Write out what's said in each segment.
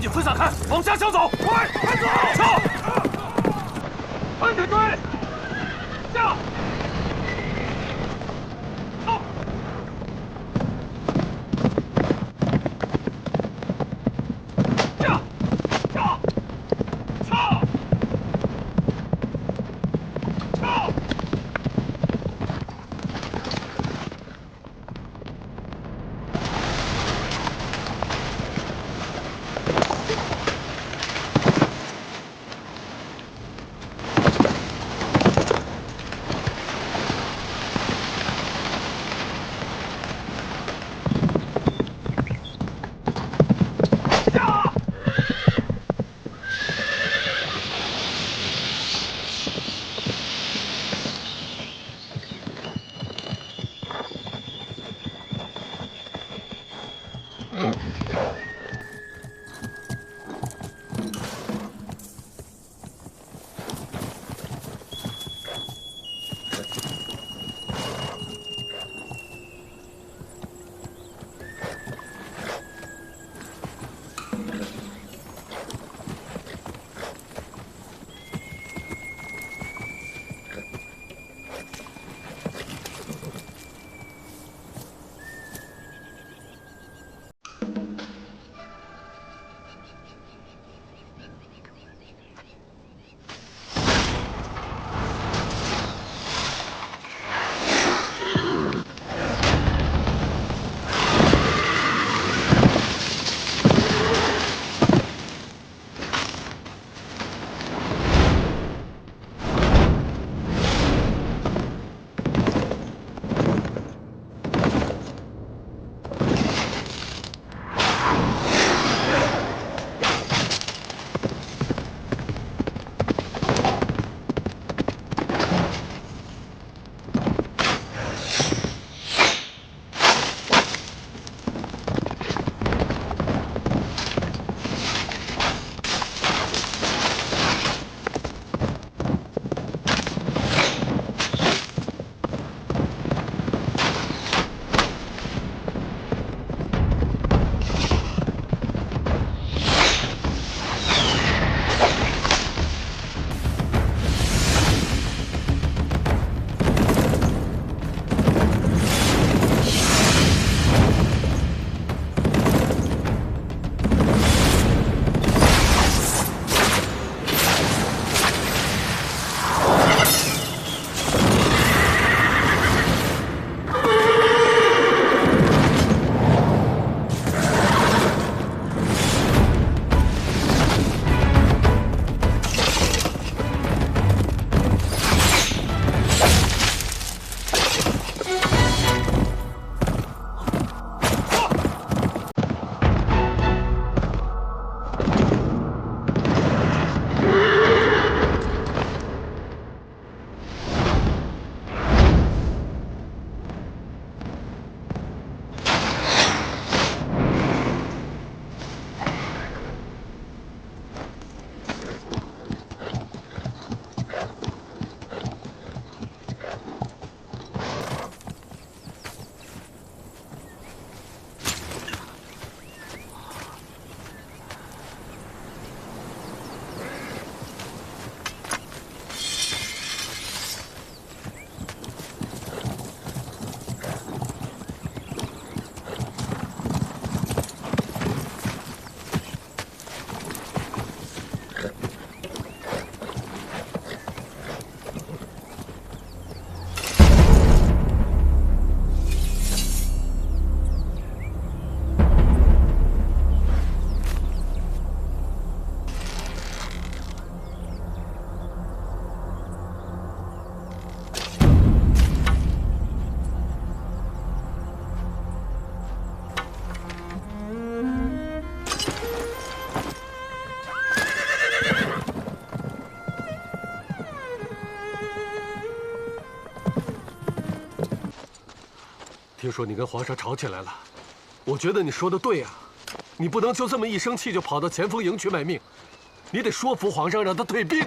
紧分散开，往家乡走！快，快走！撤！快点追！下！走！下！下！撤！撤！ 听说你跟皇上吵起来了，我觉得你说的对呀，你不能就这么一生气就跑到前锋营去卖命，你得说服皇上让他退兵。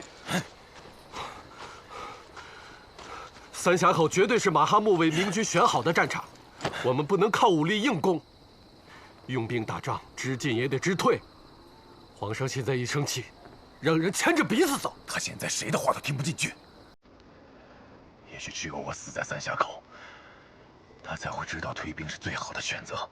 三峡口绝对是马哈木为明军选好的战场，我们不能靠武力硬攻，用兵打仗，知进也得知退。皇上现在一生气，让人牵着鼻子走。他现在谁的话都听不进去。也许只有我死在三峡口，他才会知道退兵是最好的选择。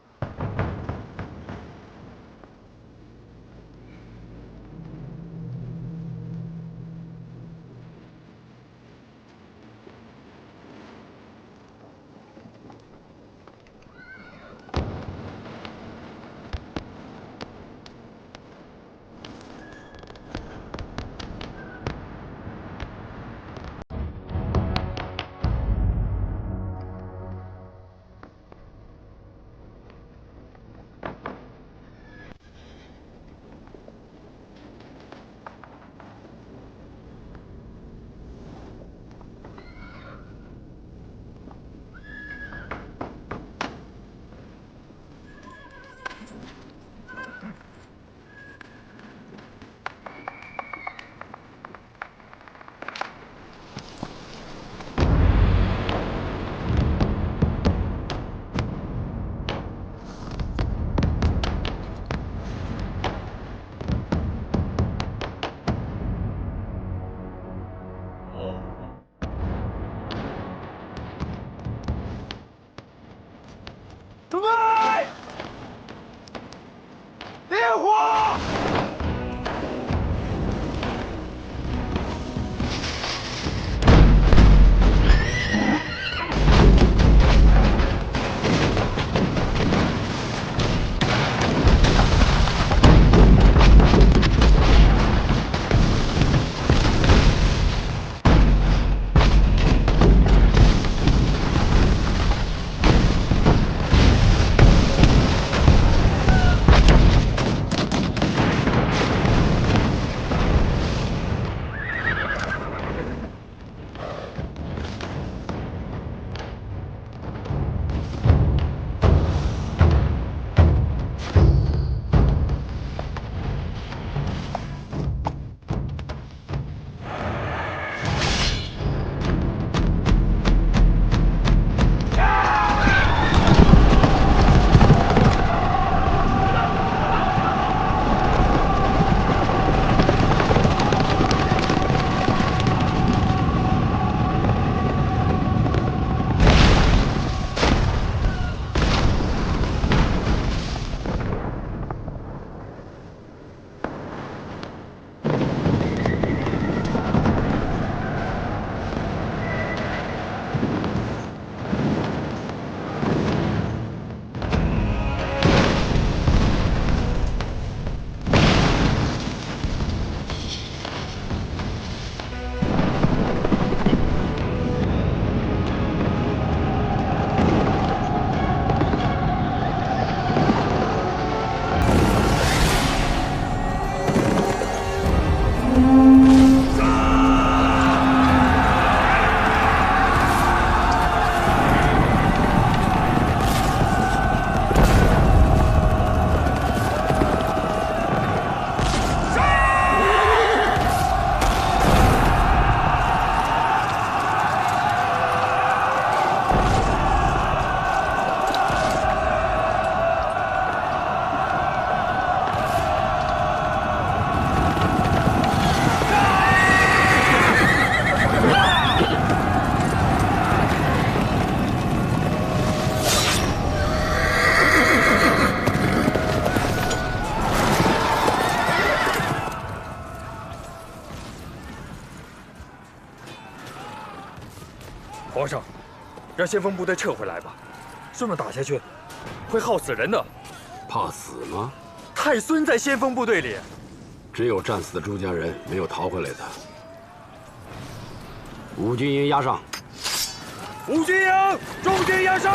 准备！烈火！皇上，让先锋部队撤回来吧，这么打下去，会耗死人的。怕死吗？太孙在先锋部队里，只有战死的朱家人没有逃回来的。五军营压上！五军营，中军压上！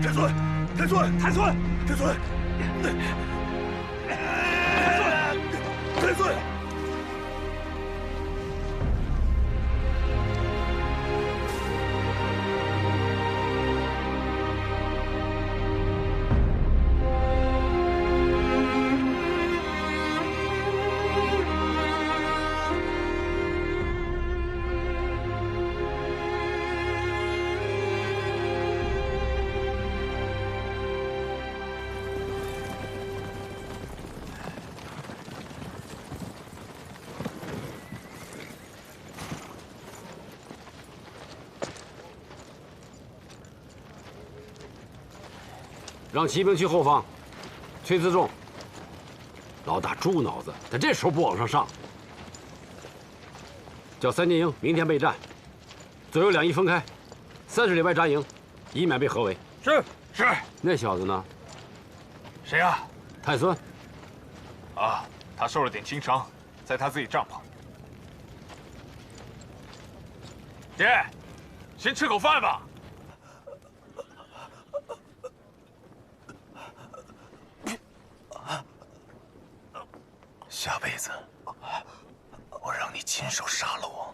天孙，天孙，天孙，天孙，天孙。让骑兵去后方，崔自重。老大猪脑子，他这时候不往上上。叫三进营明天备战，左右两翼分开，30里外扎营，以免被合围。是。那小子呢？谁啊？太孙。啊，他受了点轻伤，在他自己帐篷。爹，先吃口饭吧。下辈子，我让你亲手杀了我。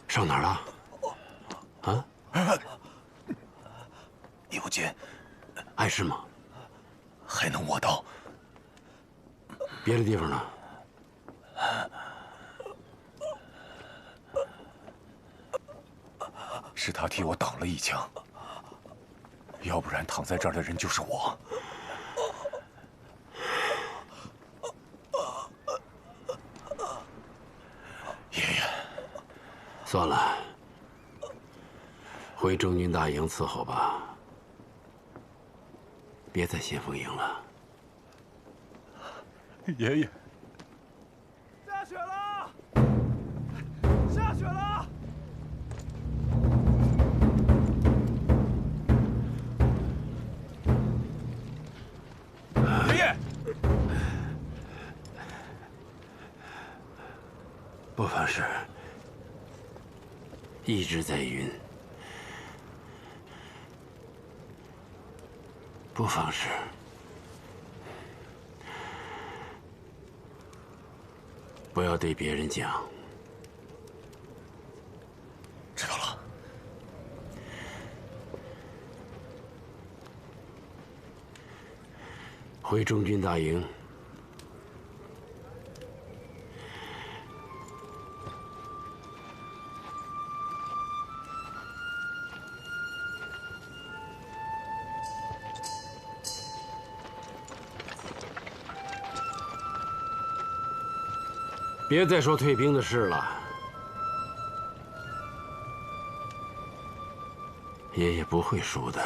上哪儿了？啊？右肩碍事吗？还能握刀，别的地方呢？是他替我挡了一枪，要不然躺在这儿的人就是我。爷爷，算了，回中军大营伺候吧，别在先锋营了。爷爷，下雪了！下雪了！爷爷，不妨事，一直在晕。不妨事，不要对别人讲。知道了。回中军大营。别再说退兵的事了，爷爷不会输的。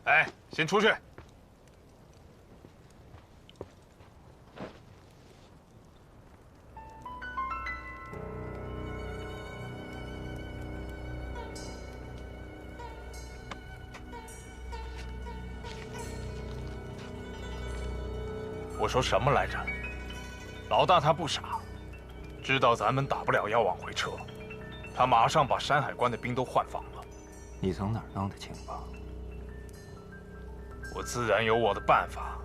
哎，先出去。我说什么来着？老大他不傻，知道咱们打不了要往回撤，他马上把山海关的兵都换防了。你从哪儿弄的情报？我自然有我的办法。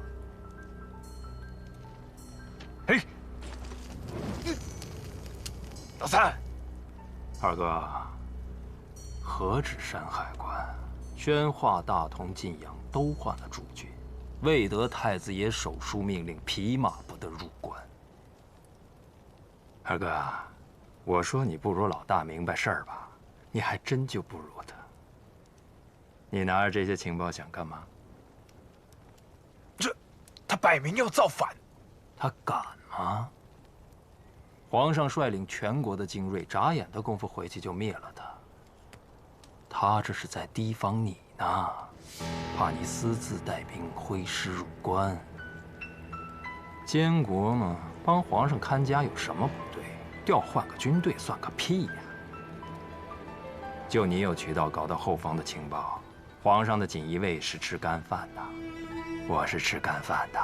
嘿，老三，二哥，何止山海关，宣化、大同、晋阳都换了驻军，未得太子爷手书命令，匹马不得入关。二哥，我说你不如老大明白事儿吧，你还真就不如他。你拿着这些情报想干嘛？他摆明要造反。他敢吗？皇上率领全国的精锐，眨眼的功夫回去就灭了他。他这是在提防你呢，怕你私自带兵挥师入关。监国嘛，帮皇上看家有什么不对？调换个军队算个屁呀！就你有渠道搞到后方的情报，皇上的锦衣卫是吃干饭的，我是吃干饭的。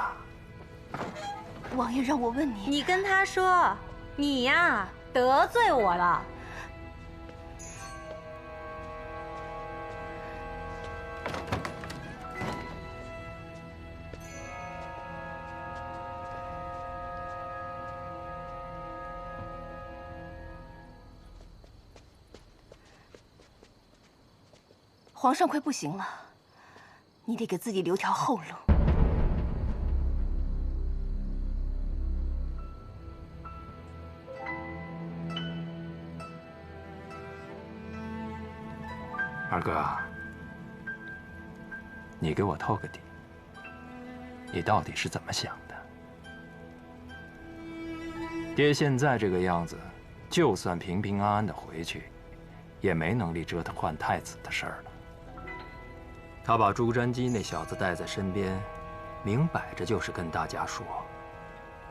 王爷让我问你，你跟他说，你呀得罪我了。皇上快不行了，你得给自己留条后路。二哥，你给我透个底，你到底是怎么想的？爹现在这个样子，就算平平安安的回去，也没能力折腾换太子的事儿了。他把朱瞻基那小子带在身边，明摆着就是跟大家说，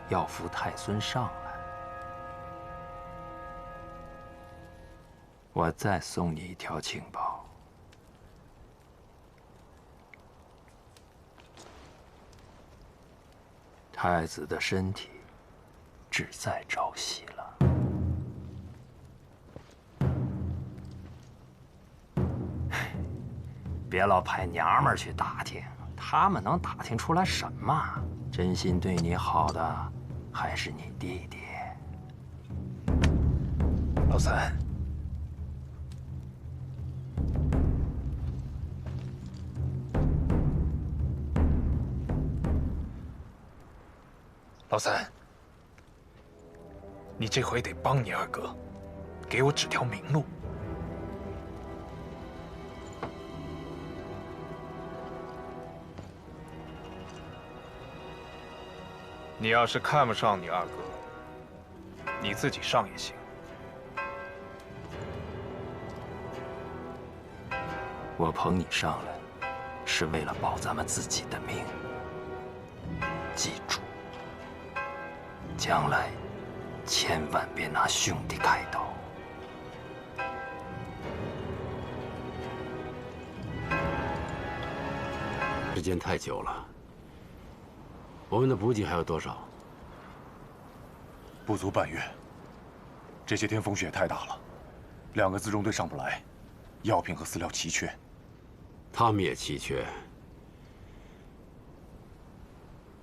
要扶太孙上来。我再送你一条情报。太子的身体只在朝夕了。别老派娘们儿去打听，他们能打听出来什么？真心对你好的还是你弟弟。老三，老三，你这回得帮你二哥，给我指条明路。你要是看不上你二哥，你自己上也行。我捧你上来，是为了保咱们自己的命。记住，将来千万别拿兄弟开刀。时间太久了，我们的补给还有多少？不足半月。这些天风雪太大了，2个辎重队上不来，药品和饲料奇缺。他们也奇缺，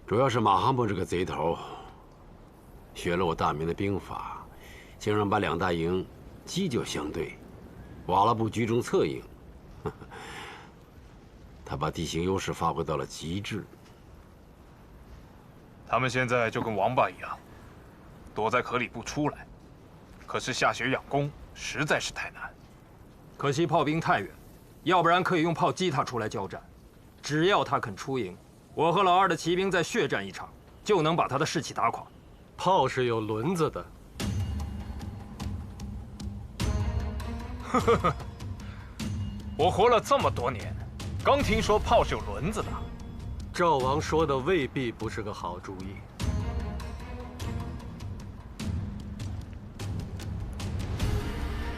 主要是马哈木这个贼头，学了我大明的兵法，竟然把2大营机就相对，瓦剌部居中策应。他把地形优势发挥到了极致。他们现在就跟王八一样，躲在壳里不出来，可是下血养攻实在是太难。可惜炮兵太远，要不然可以用炮击他出来交战。只要他肯出营，我和老二的骑兵再血战一场，就能把他的士气打垮。炮是有轮子的。我活了这么多年，刚听说炮是有轮子的。赵王说的未必不是个好主意。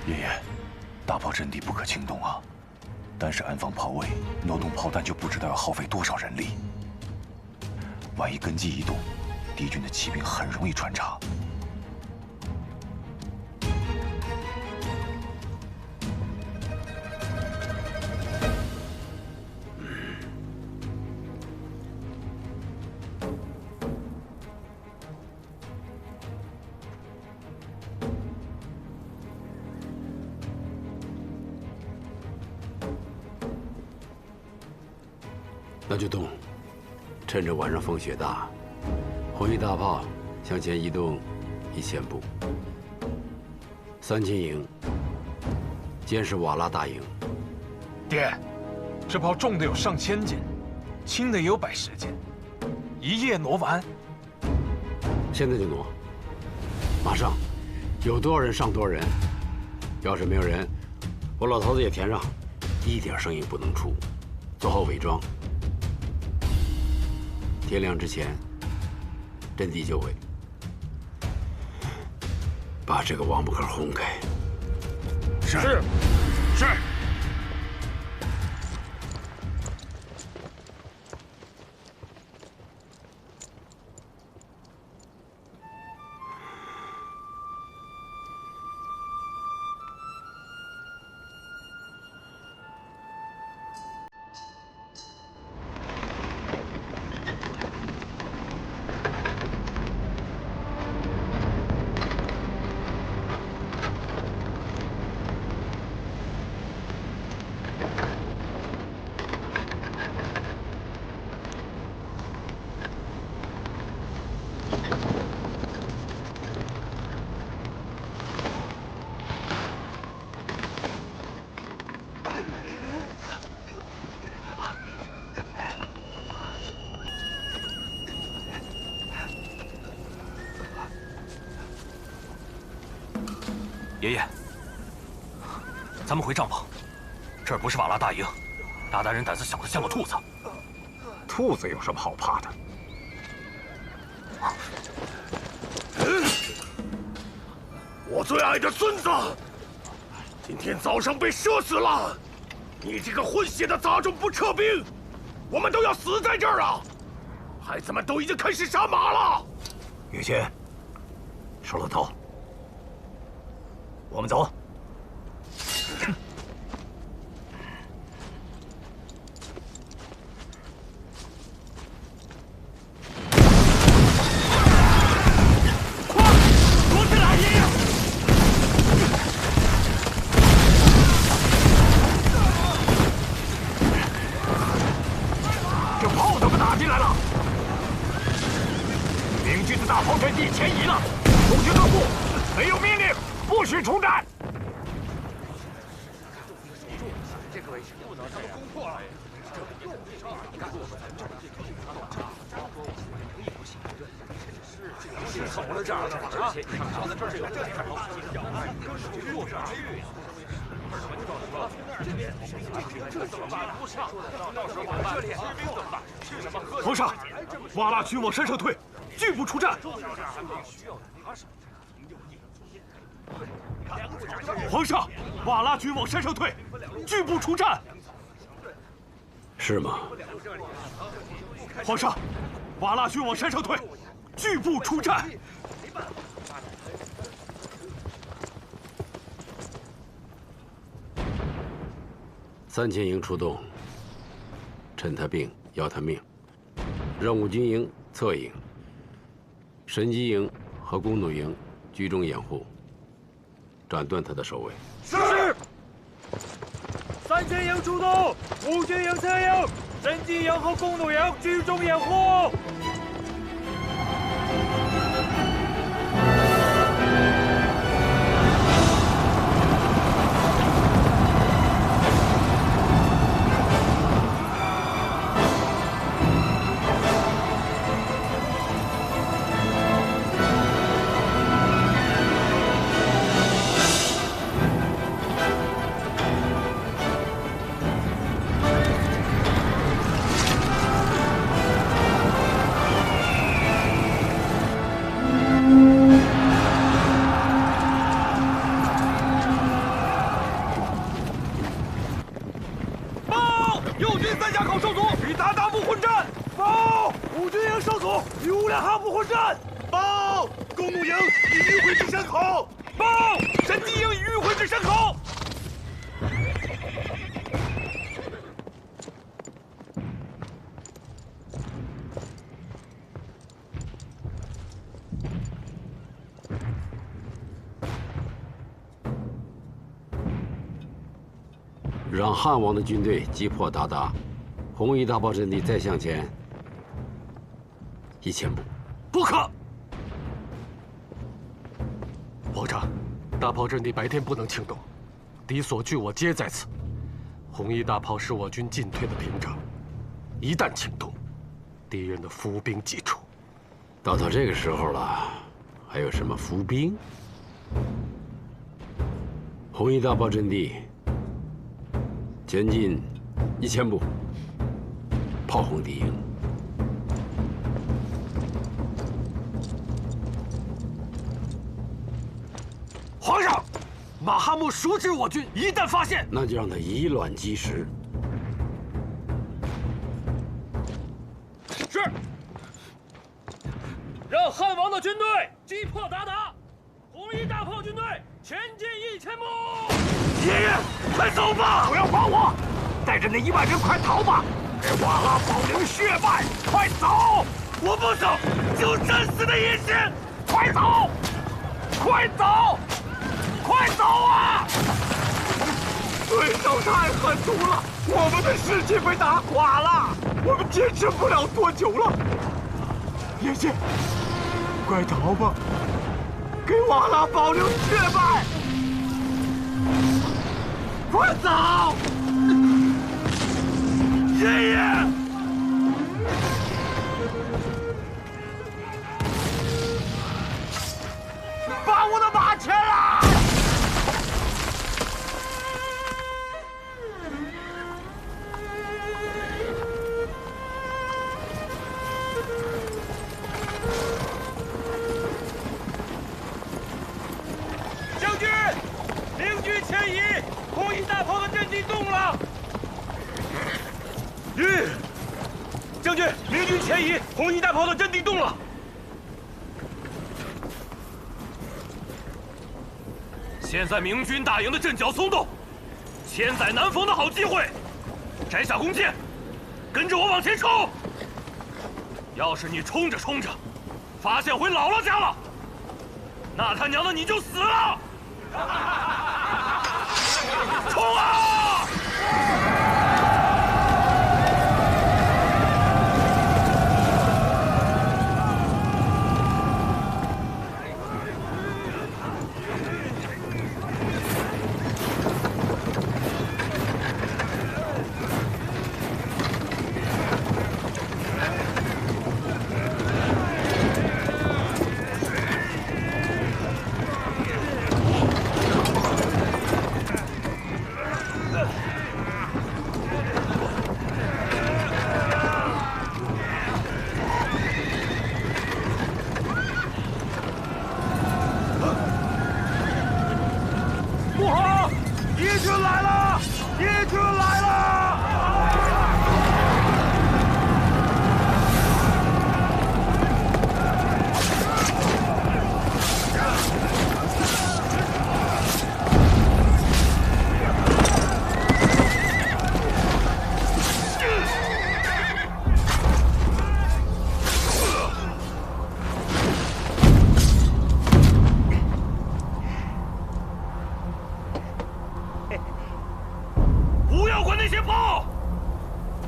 爷爷，大炮阵地不可轻动啊！单是安放炮位、挪动炮弹，就不知道要耗费多少人力。万一根基一动，敌军的骑兵很容易穿插。那就动，趁着晚上风雪大，红衣大炮向前移动1000步。3000营监视瓦剌大营。爹，这炮重的有上千斤，轻的也有110斤，一夜挪完。现在就挪，马上，有多少人上多少人。要是没有人，我老头子也填上，一点声音不能出，做好伪装。天亮之前，阵地就位，把这个王八壳轰开。是。爷爷，咱们回帐篷，这儿不是瓦剌大营，鞑靼人胆子小的像个兔子。兔子有什么好怕的？我最爱的孙子，今天早上被射死了！你这个混血的杂种不撤兵，我们都要死在这儿了！孩子们都已经开始杀马了。于谦，收了刀，我们走。皇上，瓦剌军往山上退，拒不出战。皇上，瓦剌军往山上退，拒不出战。是吗？皇上，瓦剌军往山上退，拒不出战。3000营出动，趁他病要他命。任务军营侧营、神机营和弓弩营居中掩护，斩断他的首尾。是。3000营出动，5军营侧营、神机营和弓弩营居中掩护。不混战！报！公怒营以迂回至山口！报！神机营以迂回至山口！让汉王的军队击破鞑靼，红夷大炮阵地再向前1000步。不可！皇上，大炮阵地白天不能轻动，敌所据我皆在此。红夷大炮是我军进退的屏障，一旦轻动，敌人的伏兵即出。到这个时候了，还有什么伏兵？红夷大炮阵地前进1000步，炮轰敌营。皇上，马哈木熟知我军，一旦发现，那就让他以卵击石。是。让汉王的军队击破鞑靼，红夷大炮军队前进1000步。爷爷，快走吧！不要管我，带着那1万人快逃吧！给瓦剌保留血脉，快走！我不走，就战死的意思！快走！快走！快走啊！对手太狠毒了，我们的士气被打垮了，我们坚持不了多久了。爷爷，快逃吧！给瓦剌保留血脉！快走！爷爷！把我的马牵来！将军，明军迁移，红夷大炮的阵地动了。将军，明军迁移，红夷大炮的阵地动了。现在明军大营的阵脚松动，千载难逢的好机会，摘下弓箭，跟着我往前冲。要是你冲着冲着，发现回姥姥家了，那他娘的你就死了！冲啊！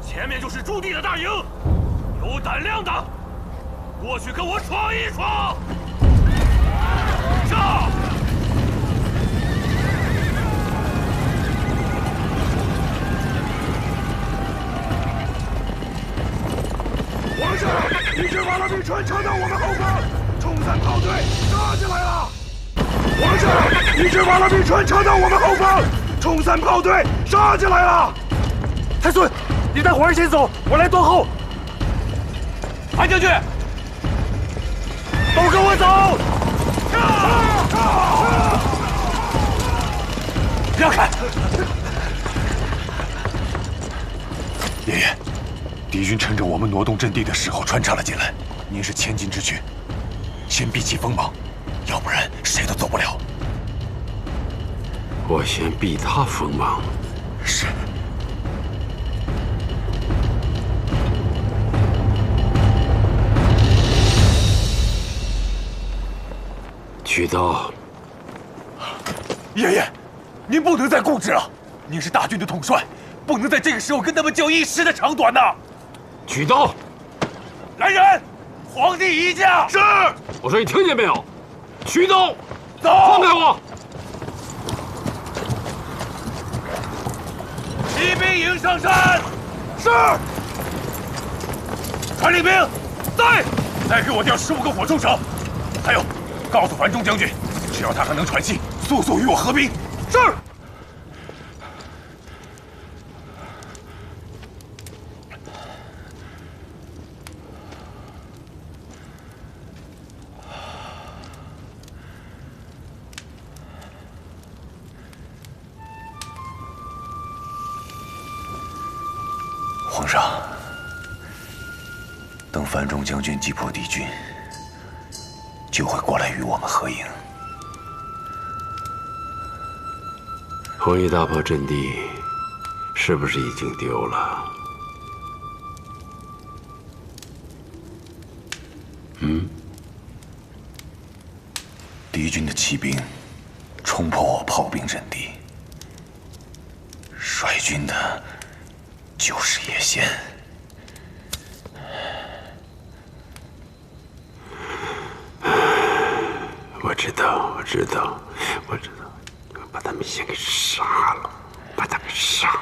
前面就是驻地的大营，有胆量的，过去跟我闯一闯！上！皇上，一支瓦剌兵船插到我们后方，冲散炮队杀进来了！皇上，一支瓦剌兵船插到我们后方，冲散炮队杀进来了！太孙，你带伙儿先走，我来断后。韩将军，都跟我走！让开！爷爷，敌军趁着我们挪动阵地的时候穿插了进来，您是千金之躯，先避其锋芒，要不然谁都走不了。我先避他锋芒。是。取刀。爷爷，您不能再固执了。您是大军的统帅，不能在这个时候跟他们较一时的长短呐。取刀。来人，皇帝移驾。是。我说你听见没有？取刀。走。放开我。骑兵迎上山。是。传令兵，在。再给我调15个火冲手。还有，告诉樊中将军，只要他还能喘息，速速与我合兵。是。皇上，等樊中将军击破敌军，就会过来与我们合营。弘毅大炮阵地是不是已经丢了？敌军的骑兵冲破我炮兵阵地，率军的就是叶先。我知道，把他们先给杀了，把他们杀了。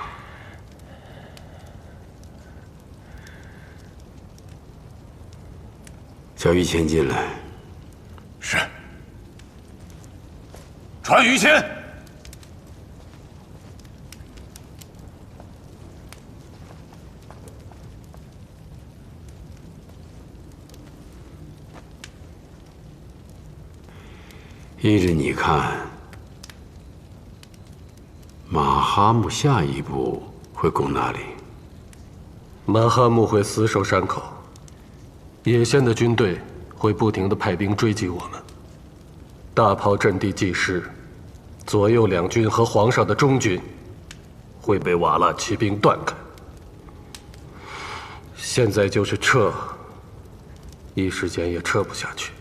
叫于谦进来。是。传于谦。依着你看，马哈木下一步会攻哪里？马哈木会死守山口，野先的军队会不停地派兵追击我们。大炮阵地既失，左右两军和皇上的中军会被瓦剌骑兵断开。现在就是撤，一时间也撤不下去。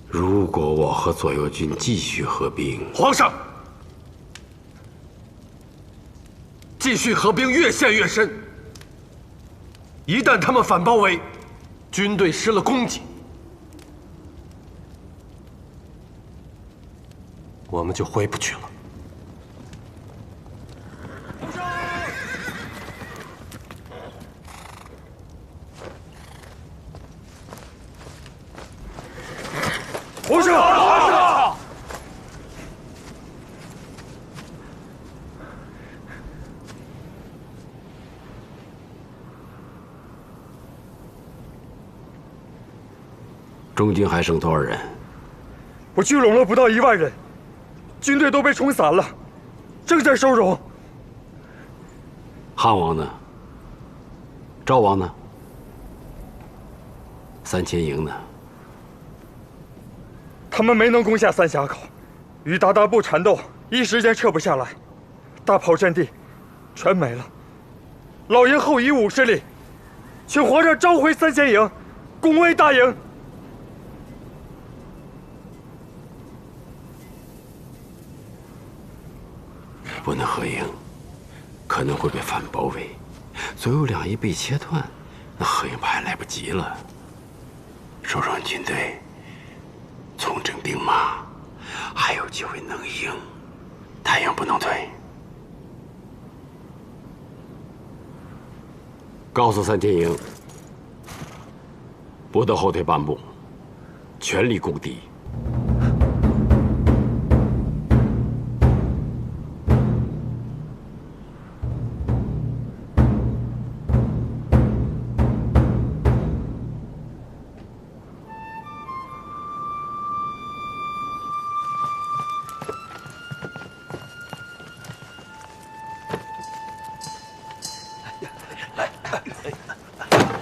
如果我和左右军继续合兵，皇上，继续合兵越陷越深。一旦他们反包围，军队失了供给，我们就回不去了。皇上！皇上！中军还剩多少人？我聚拢了不到1万人，军队都被冲散了，正在收容。汉王呢？赵王呢？3000营呢？他们没能攻下三峡口，与鞑靼部缠斗，一时间撤不下来，大炮阵地全没了。老爷后以50里，请皇上召回3000营，攻卫大营。不能合营，可能会被反包围。左右两翼被切断，那合营还来不及了。收容军队，重整兵马，还有机会能赢。大营不能退。告诉3000营，不得后退半步，全力攻敌。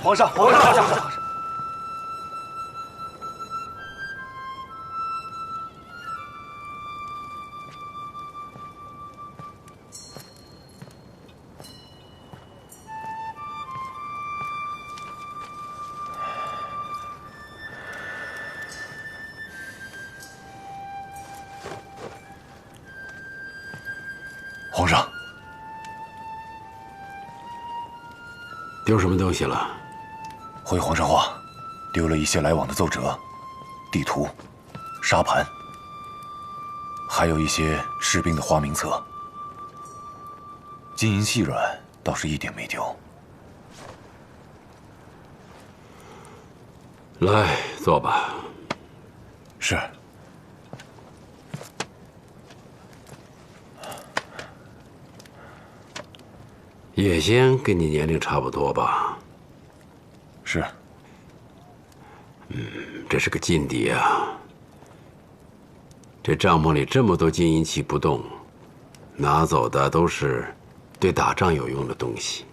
皇上，皇上！皇上，丢什么东西了？回皇上话，丢了一些来往的奏折、地图、沙盘，还有一些士兵的花名册。金银细软倒是一点没丢。来，坐吧。是。叶仙跟你年龄差不多吧？是。这是个劲敌啊！这帐篷里这么多金银器不动，拿走的都是对打仗有用的东西。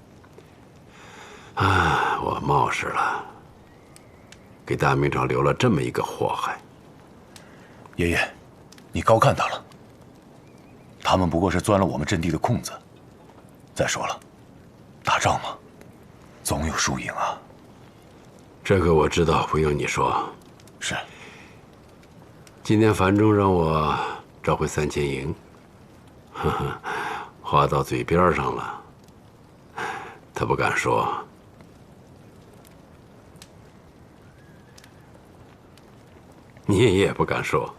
啊，我冒失了，给大明朝留了这么一个祸害。爷爷，你高看他了。他们不过是钻了我们阵地的空子。再说了，打仗嘛，总有输赢啊。这个我知道，不用你说。是。今天樊中让我召回3000营，呵呵，话到嘴边上了，他不敢说。你也不敢说。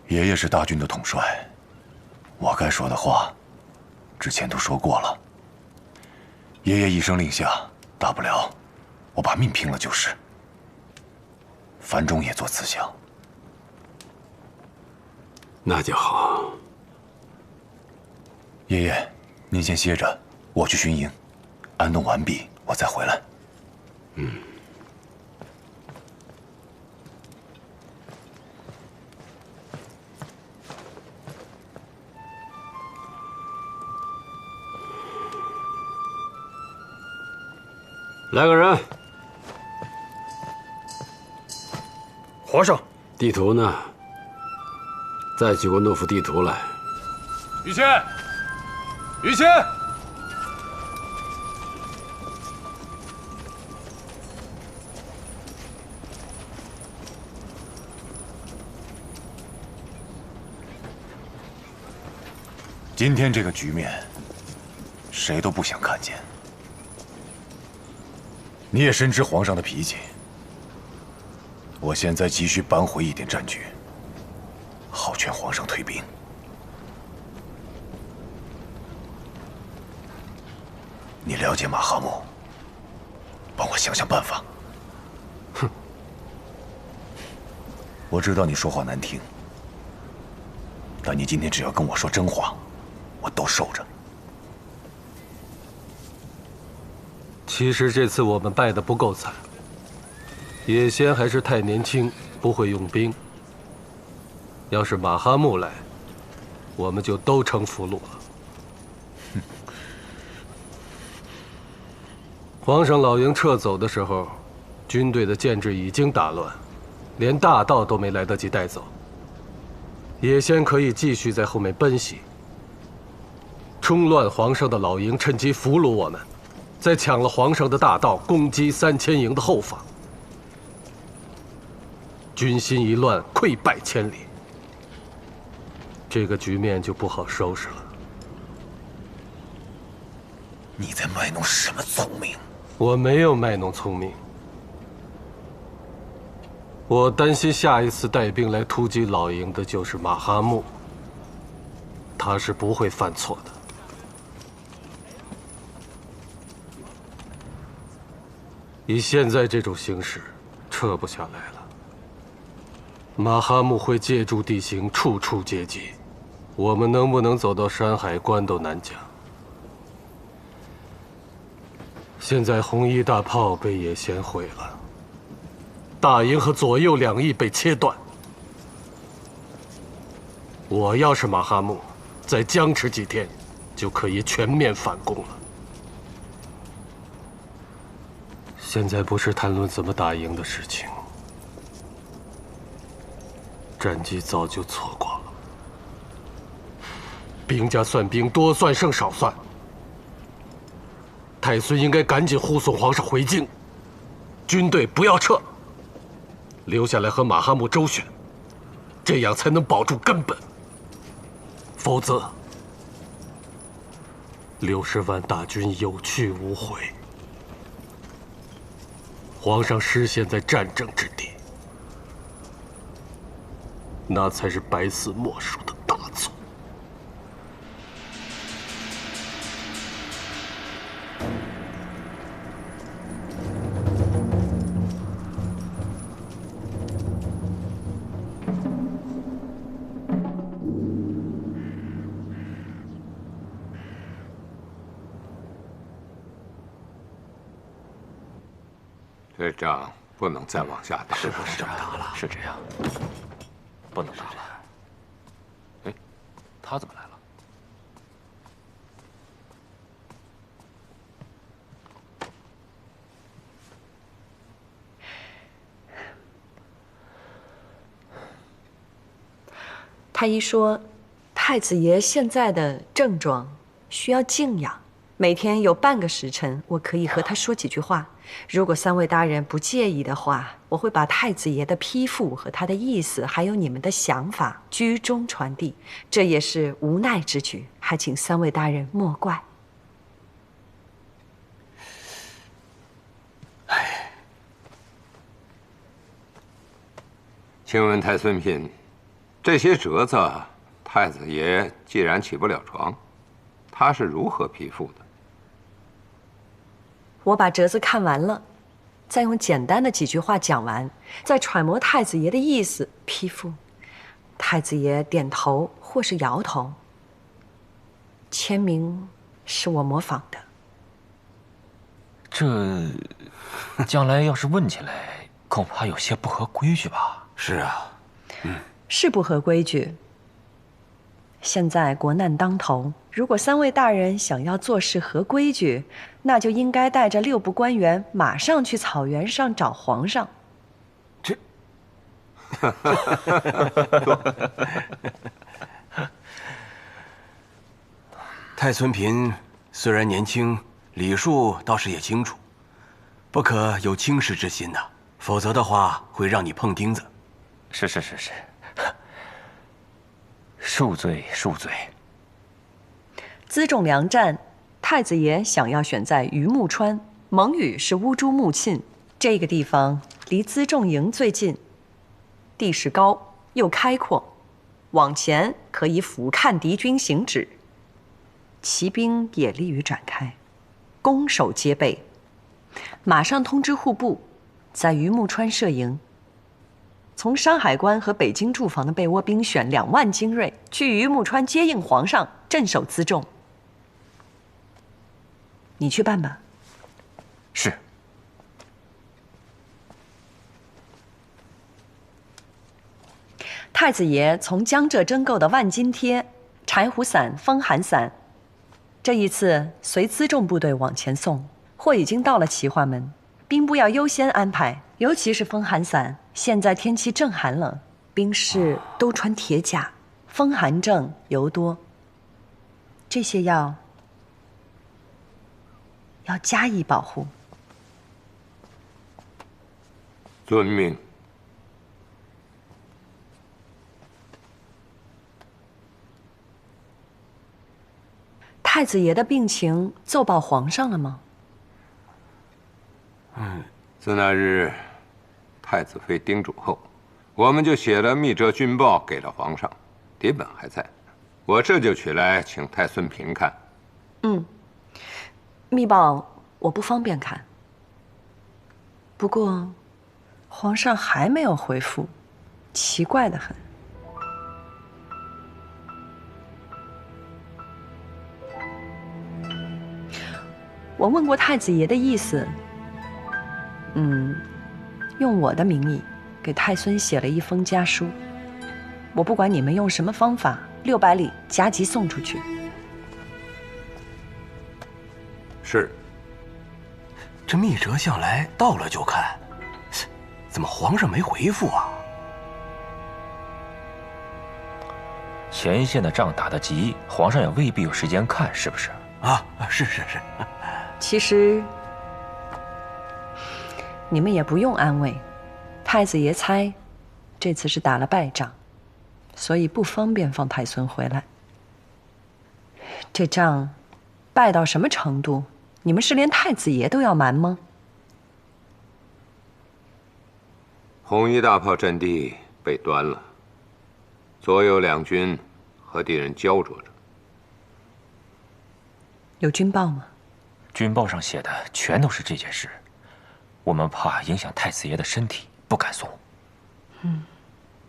爷爷是大军的统帅，我该说的话，之前都说过了。爷爷一声令下，大不了我把命拼了就是。樊中也做此想。那就好。爷爷，您先歇着，我去巡营，安顿完毕，我再回来。来个人。皇上，地图呢？再取过那幅地图来。于谦，于谦，今天这个局面，谁都不想看见。你也深知皇上的脾气。我现在急需扳回一点战局，好劝皇上退兵。你了解马哈木，帮我想想办法。哼，我知道你说话难听，但你今天只要跟我说真话，我都受着。其实这次我们败得不够惨，野仙还是太年轻，不会用兵。要是马哈木来，我们就都成俘虏了。皇上老营撤走的时候，军队的建制已经打乱，连大道都没来得及带走。野仙可以继续在后面奔袭，冲乱皇上的老营，趁机俘虏我们。再抢了皇上的大道，攻击3000营的后方，军心一乱，溃败千里，这个局面就不好收拾了。你在卖弄什么聪明？我没有卖弄聪明，我担心下一次带兵来突击老营的就是马哈木，他是不会犯错的。以现在这种形势，撤不下来了。马哈木会借助地形处处接机，我们能不能走到山海关都难讲。现在红衣大炮被野仙毁了，大营和左右2翼被切断。我要是马哈木，再僵持几天，就可以全面反攻了。现在不是谈论怎么打赢的事情，战机早就错过了。兵家算兵，多算胜少算。太孙应该赶紧护送皇上回京，军队不要撤，留下来和马哈木周旋，这样才能保住根本。否则，60万大军有去无回，皇上失陷在战争之地，那才是百死莫赎的大错。这仗不能再往下打，是不是这么打了？是这样，不能打了。哎，他怎么来了？太医说，太子爷现在的症状需要静养，每天有半个时辰，我可以和他说几句话。如果3位大人不介意的话，我会把太子爷的批复和他的意思，还有你们的想法居中传递。这也是无奈之举，还请3位大人莫怪。请问太孙嫔，这些折子，太子爷既然起不了床，他是如何批复的？我把折子看完了，再用简单的几句话讲完，再揣摩太子爷的意思批复。太子爷点头或是摇头，签名是我模仿的。这将来要是问起来，恐怕有些不合规矩吧？是啊，是不合规矩。现在国难当头，如果3位大人想要做事合规矩，那就应该带着6部官员马上去草原上找皇上。这，太孙嫔虽然年轻，礼数倒是也清楚，不可有轻视之心呐，否则的话会让你碰钉子。是，恕罪恕罪。辎重粮战，太子爷想要选在榆木川，蒙语是乌珠穆沁，这个地方离辎重营最近，地势高又开阔，往前可以俯瞰敌军行止，骑兵也利于展开，攻守皆备。马上通知户部，在榆木川设营。从山海关和北京驻防的被窝兵选2万精锐，去榆木川接应皇上，镇守辎重。你去办吧。是。太子爷从江浙征购的万金贴、柴胡伞、风寒伞，这一次随辎重部队往前送，货已经到了齐化门，兵部要优先安排，尤其是风寒伞。现在天气正寒冷，兵士都穿铁甲，风寒症尤多。这些要加以保护。遵命。太子爷的病情奏报皇上了吗？自那日太子妃叮嘱后，我们就写了密折军报给了皇上，底本还在，我这就取来请太孙嫔看。密报我不方便看，不过皇上还没有回复，奇怪得很。我问过太子爷的意思，用我的名义给太孙写了一封家书。我不管你们用什么方法，600里加急送出去。是。这密折向来到了就看，怎么皇上没回复啊？前线的仗打得急，皇上也未必有时间看，是不是？啊，是。其实你们也不用安慰，太子爷猜这次是打了败仗，所以不方便放太孙回来。这仗败到什么程度？你们是连太子爷都要瞒吗？红衣大炮阵地被端了，左右两军和敌人焦灼着。有军报吗？军报上写的全都是这件事，我们怕影响太子爷的身体，不敢送。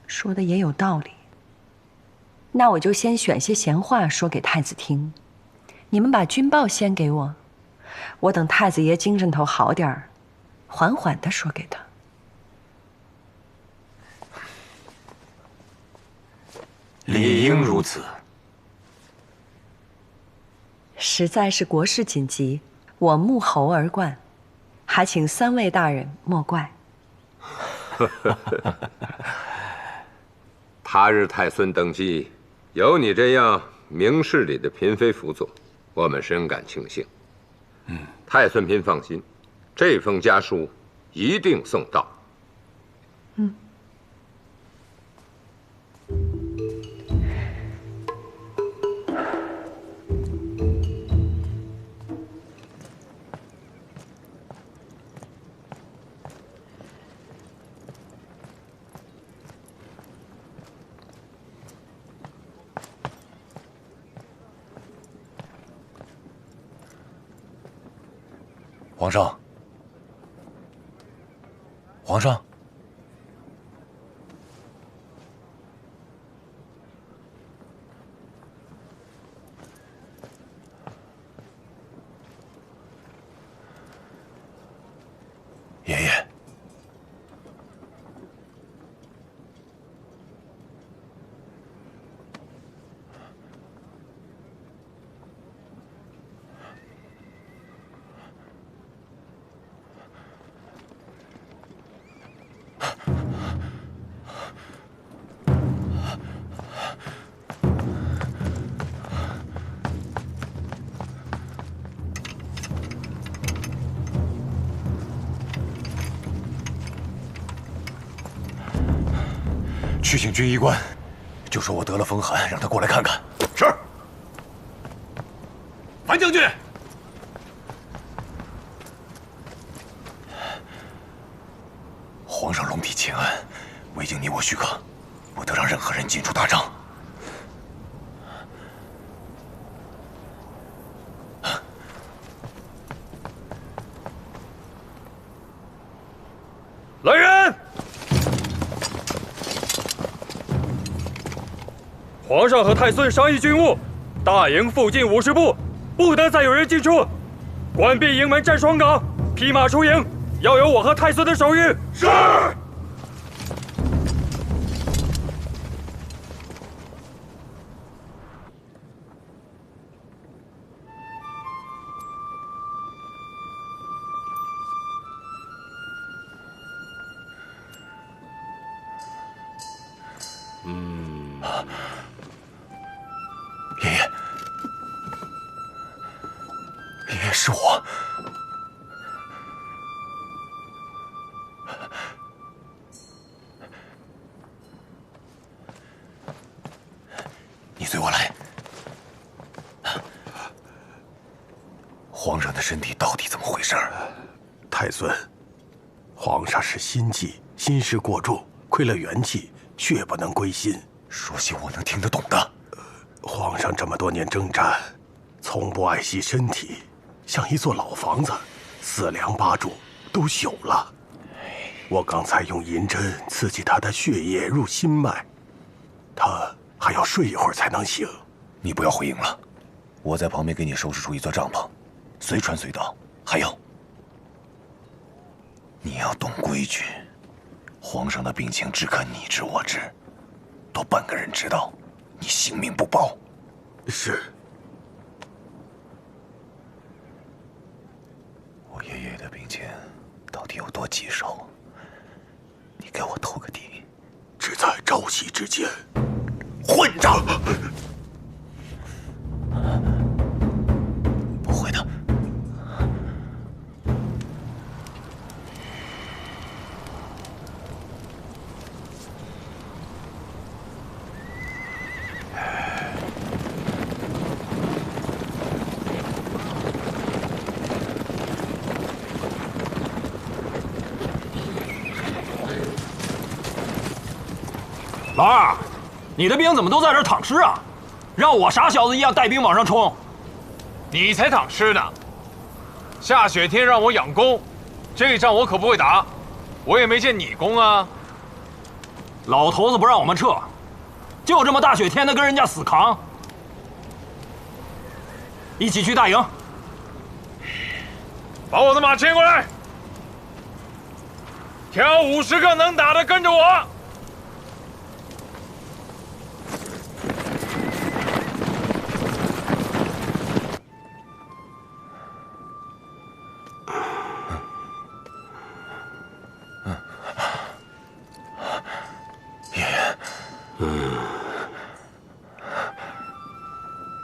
说的也有道理。那我就先选些闲话说给太子听，你们把军报先给我，我等太子爷精神头好点儿，缓缓地说给他。理应如此。实在是国事紧急，我沐猴而冠，还请3位大人莫怪。他日太孙登基，有你这样明事理的嫔妃辅佐，我们深感庆幸。太孙嫔放心，这封家书一定送到。皇上，皇上，爷爷，去请军医官，就说我得了风寒，让他过来看看。是。樊将军，皇上龙体欠安，未经你我许可，不得让任何人进出大帐。来人！皇上和太孙商议军务，大营附近50步，不得再有人进出。关闭营门，站双岗，披马出营，要有我和太孙的手谕。是。爷爷，爷爷，是我。你随我来。皇上的身体到底怎么回事？太孙，皇上是心悸，心事过重，亏了元气，血不能归心。说些我能听得懂的。皇上这么多年征战，从不爱惜身体，像一座老房子，4梁8柱都朽了。我刚才用银针刺激他的血液入心脉，他还要睡一会儿才能醒。你不要回营了，我在旁边给你收拾出一座帐篷，随传随到。还有，你要懂规矩，皇上的病情只可你知我知，多半个人知道，你性命不保。是。我爷爷的病情到底有多棘手？你给我透个底。只在朝夕之间，混账！不会的。老二，你的兵怎么都在这儿躺尸啊？让我傻小子一样带兵往上冲。你才躺尸呢！下雪天让我养弓，这仗我可不会打，我也没见你攻啊。老头子不让我们撤，就这么大雪天的跟人家死扛。一起去大营。把我的马牵过来，挑50个能打的跟着我。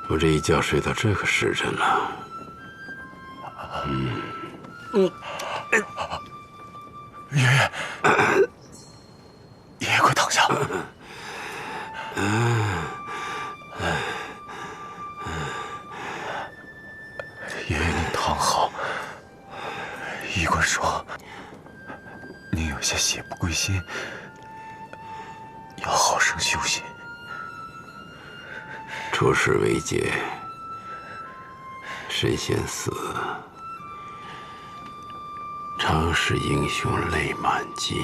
我这一觉睡到这个时辰了。爷爷，爷爷，快躺下。爷爷，您躺好。医官说，您有些血不归心，要好生休息。出师未捷身先死，常使英雄泪满襟。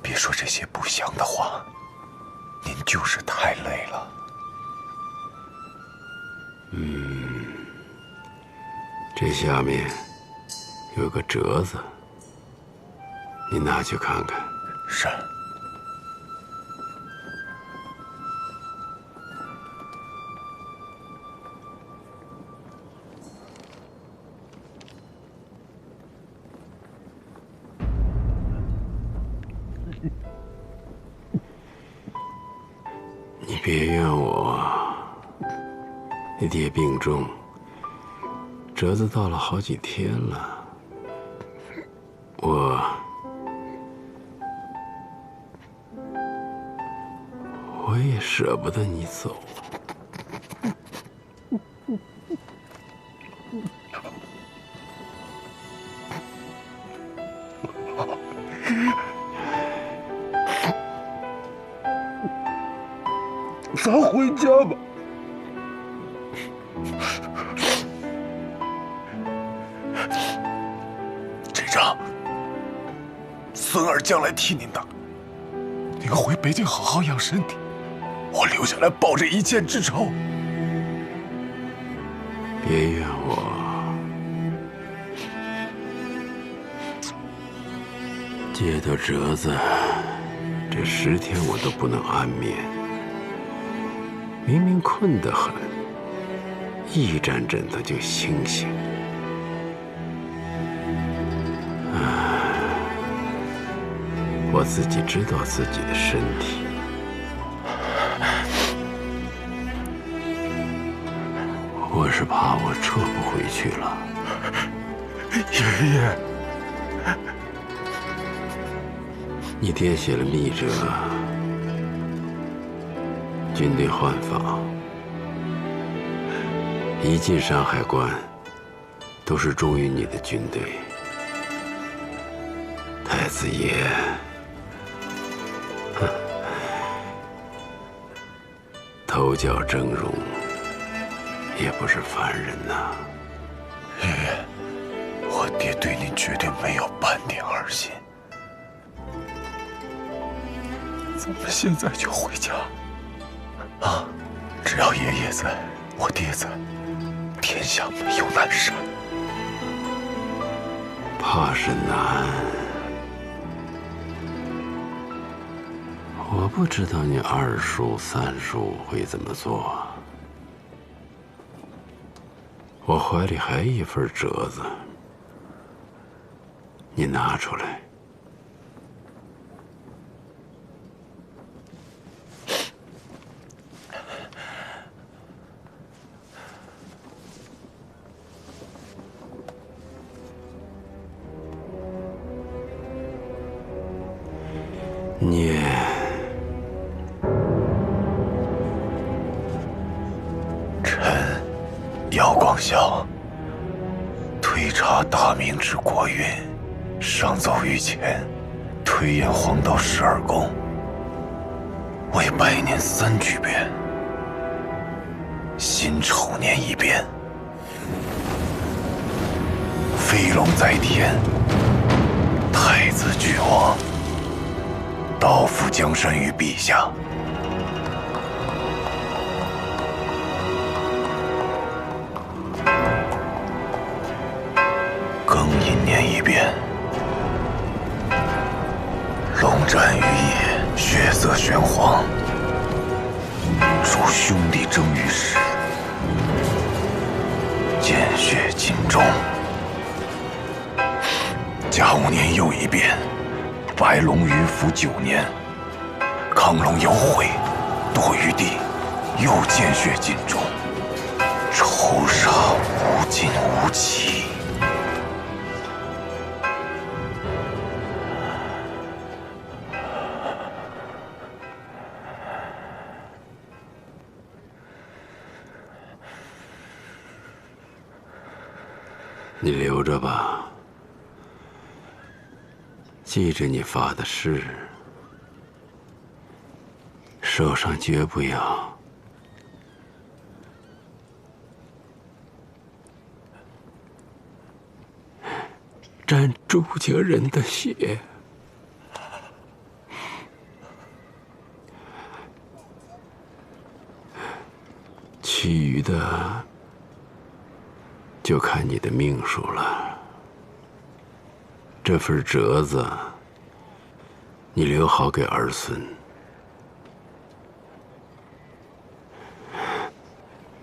别说这些不祥的话，您就是太累了。这下面有个折子，你拿去看看。是。你别怨我，你爹病重，折子到了好几天了，我也舍不得你走。咱回家吧。这仗，孙儿将来替您打。您回北京好好养身体，我留下来报这一箭之仇。别怨我，接到折子，这10天我都不能安眠。明明困得很，一沾枕头就清醒。我自己知道自己的身体，我是怕我撤不回去了。爷爷，你爹写了密折，军队换防，一进山海关，都是忠于你的军队。太子爷，头角峥嵘，也不是凡人呐。爷爷，我爹对您绝对没有半点儿心。咱们现在就回家。啊，只要爷爷在，我爹在，天下没有难事。怕是难。我不知道你2叔、3叔会怎么做。我怀里还一份折子，你拿出来。念。臣姚广孝推察大明之国运，上奏御前，推演黄道12宫，为百年3巨变，辛丑年一变，飞龙在天，太子俱亡，刀斧江山于陛下。庚寅年一变，龙战于野，血色玄黄，诸兄弟争于世，见血尽忠。甲午年又一变，白龙鱼伏9年，亢龙有悔，堕于地，又见血尽忠，仇杀无尽无期。你留着吧，记着你发的誓，手上绝不要沾朱家人的血。其余的就看你的命数了。这份折子，你留好给儿孙，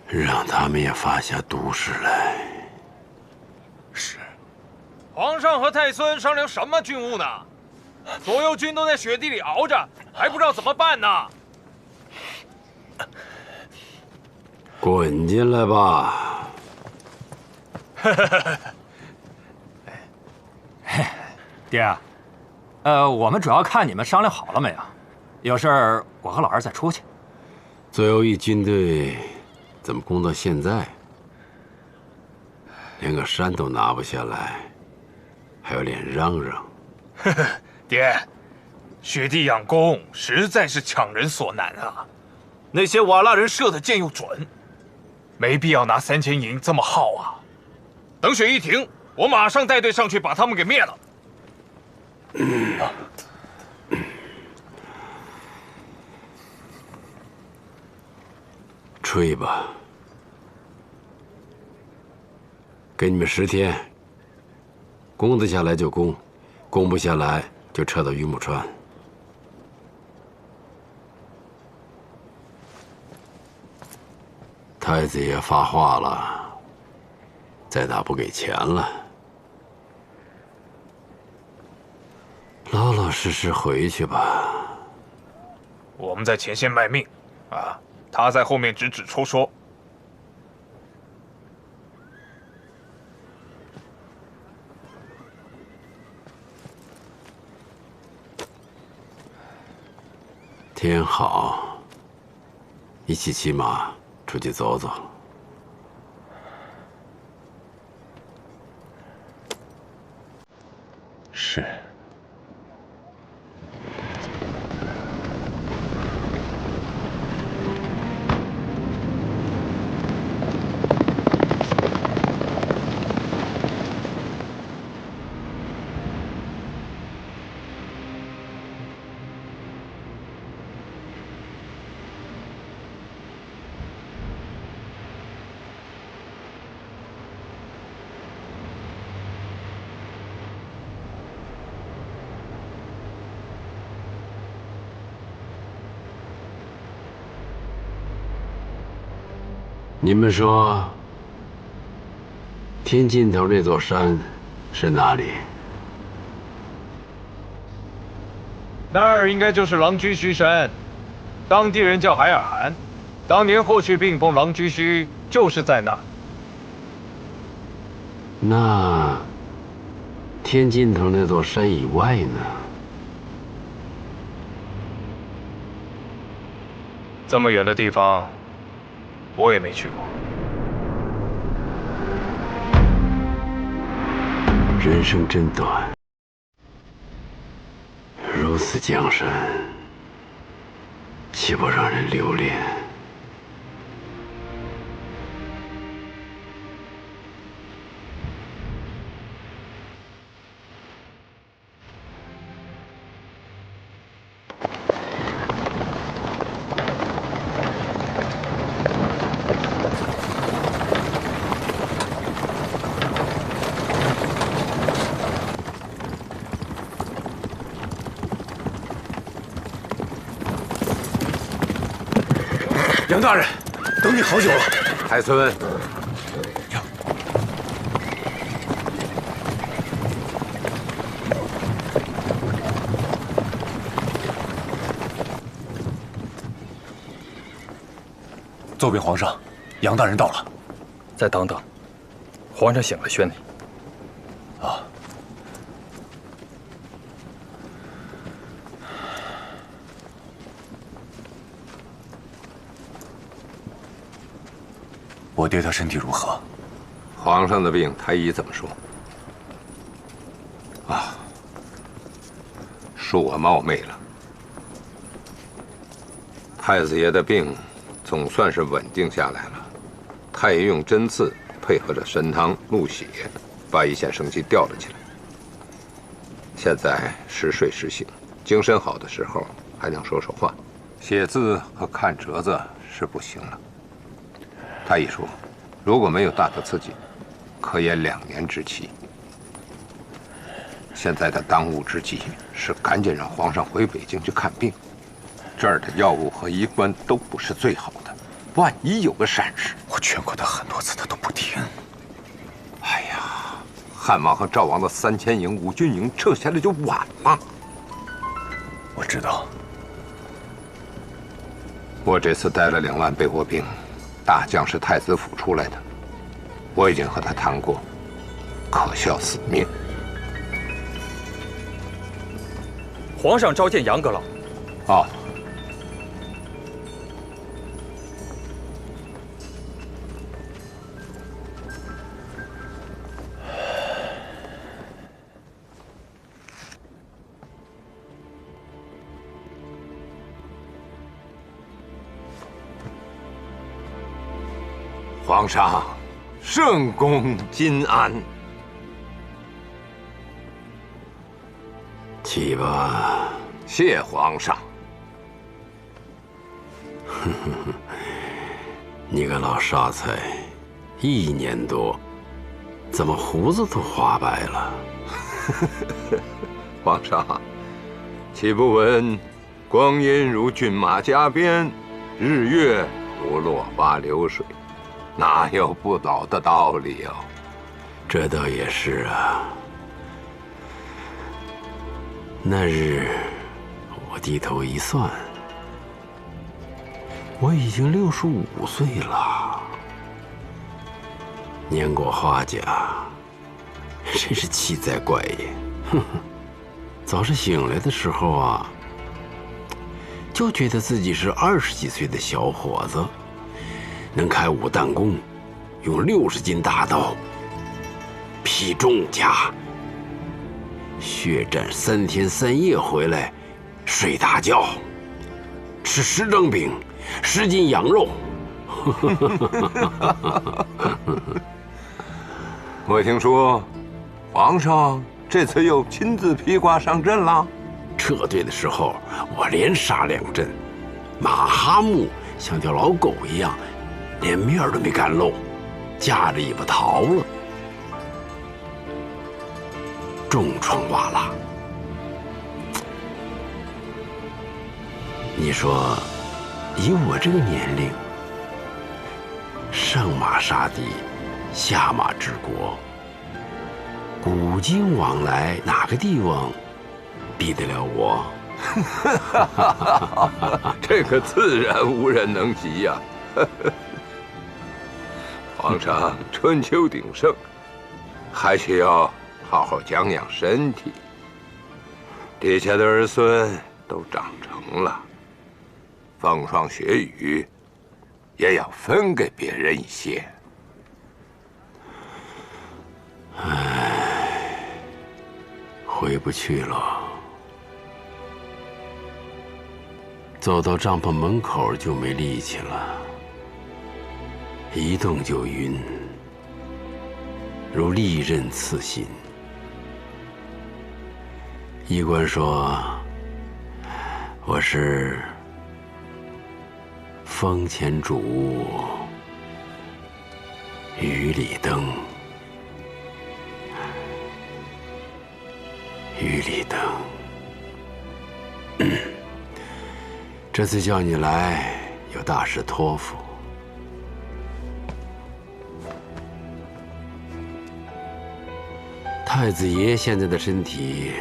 让他们也发下毒誓来。是。皇上和太孙商量什么军务呢？左右军都在雪地里熬着，还不知道怎么办呢。滚进来吧。爹，我们主要看你们商量好了没有。有事儿我和老二再出去。左右翼军队怎么攻到现在，连个山都拿不下来，还有脸嚷嚷？爹，雪地养弓实在是强人所难啊！那些瓦剌人射的箭又准，没必要拿3000营这么耗啊！等雪一停，我马上带队上去把他们给灭了。吹吧，给你们10天，攻得下来就攻，攻不下来就撤到榆木川。太子爷发话了，再打不给钱了。老老实实回去吧。我们在前线卖命，啊，他在后面指指戳戳。天好，一起骑马出去走走。是。你们说，天尽头那座山是哪里？那儿应该就是狼居胥山，当地人叫海尔汗。当年霍去病封狼居胥就是在那。那天尽头那座山以外呢？这么远的地方，我也没去过。人生真短，如此江山，岂不让人留恋？杨大人，等你好久了。海村，奏禀皇上，杨大人到了。再等等，皇上醒了，宣你。啊。我爹他身体如何？皇上的病，太医怎么说？啊，恕我冒昧了。太子爷的病总算是稳定下来了。太医用针刺配合着参汤入血，把一线生机吊了起来。现在时睡时醒，精神好的时候还能说说话，写字和看折子是不行了。太医说，如果没有大的刺激，可延2年之期。现在的当务之急是赶紧让皇上回北京去看病。这儿的药物和医官都不是最好的，万一有个闪失，我劝过他很多次，他都不听。哎呀，汉王和赵王的3000营、5军营撤下来就晚了。我知道。我这次带了2万备货兵，大将是太子府出来的，我已经和他谈过，可效死命。皇上召见杨阁老。哦。皇上，圣公金安。起吧，谢皇上。你个老少才，1年多，怎么胡子都花白了？皇上，岂不闻光阴如骏马加鞭，日月如落花流水？哪有不老的道理哦？这倒也是啊。那日我低头一算，我已经65岁了，年过花甲，真是奇哉怪也。哼哼，早是醒来的时候啊，就觉得自己是20几岁的小伙子。能开5弹弓，用60斤大刀劈重甲，血战3天3夜回来，睡大觉，吃10张饼，10斤羊肉。我听说，皇上这次又亲自披挂上阵了。撤退的时候，我连杀2阵，马哈木像条老狗一样。连面都没敢露，夹着尾巴逃了。重创瓦剌，你说，以我这个年龄，上马杀敌，下马治国，古今往来哪个帝王比得了我？这个自然无人能及呀。皇上春秋鼎盛，还需要好好养养身体。地下的儿孙都长成了，风霜雪雨也要分给别人一些。唉，回不去了。走到帐篷门口就没力气了，一动就晕，如利刃刺心。医官说我是风前烛，雨里灯，雨里灯。这次叫你来，有大事托付。太子爷现在的身体，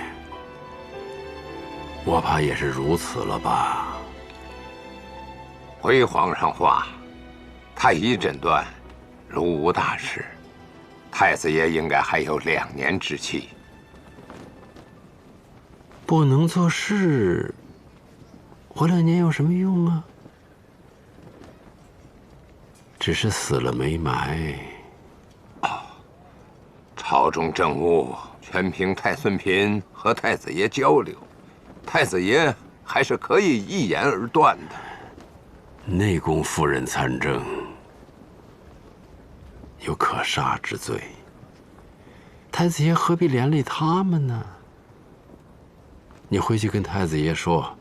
我怕也是如此了吧？回皇上话，太医诊断如无大事，太子爷应该还有2年之期。不能做事，活2年有什么用啊？只是死了没埋。朝中政务全凭太孙嫔和太子爷交流，太子爷还是可以一言而断的。内宫夫人参政，有可杀之罪，太子爷何必连累他们呢？你回去跟太子爷说，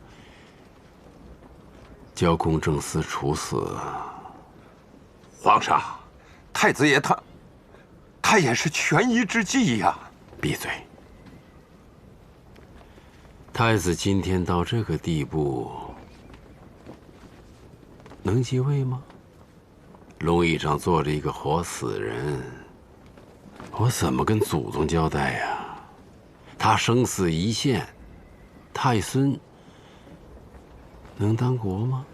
叫公正司处死。皇上，太子爷他也是权宜之计呀。闭嘴！太子今天到这个地步，能继位吗？龙椅上坐着一个活死人，我怎么跟祖宗交代呀？他生死一线，太孙能当国吗？